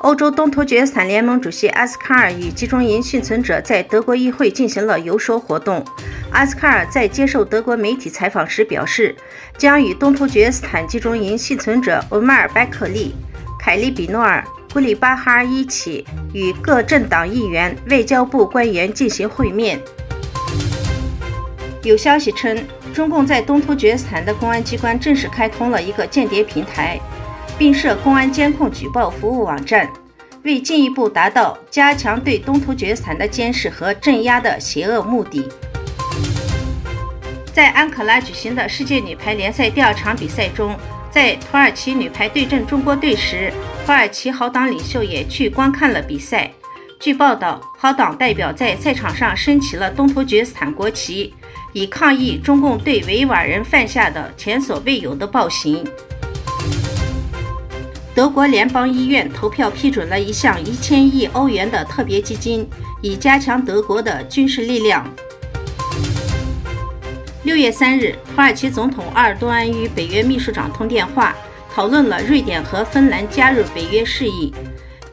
欧洲东突厥斯坦联盟主席阿斯卡尔与集中营幸存者在德国议会进行了游说活动。阿斯卡尔在接受德国媒体采访时表示，将与东突厥斯坦集中营幸存者欧迈尔·白克利、凯利比诺尔、古里巴哈尔一起与各政党议员、外交部官员进行会面。有消息称，中共在东突厥斯坦的公安机关正式开通了一个间谍平台，并设公安监控举报服务网站，为进一步达到加强对东突厥斯坦的监视和镇压的邪恶目的。在安卡拉举行的世界女排联赛第2场比赛中，在土耳其女排对阵中国队时，土耳其好党领袖也去观看了比赛。据报道，好党代表在赛场上升起了东突厥斯坦国旗，以抗议中共对维吾尔人犯下的前所未有的暴行。德国联邦医院投票批准了一项1000亿欧元的特别基金，以加强德国的军事力量。6月3日，土耳其总统埃尔多安与北约秘书长通电话，讨论了瑞典和芬兰加入北约事宜。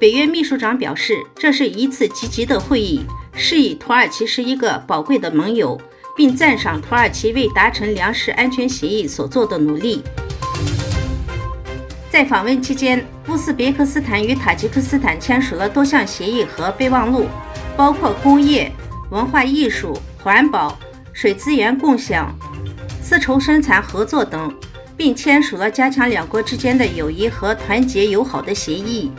北约秘书长表示，这是一次积极的会议，示意土耳其是一个宝贵的盟友，并赞赏土耳其为达成粮食安全协议所做的努力。在访问期间，乌兹别克斯坦与塔吉克斯坦签署了多项协议和备忘录，包括工业、文化艺术、环保、水资源共享、丝绸生产合作等，并签署了加强两国之间的友谊和团结友好的协议。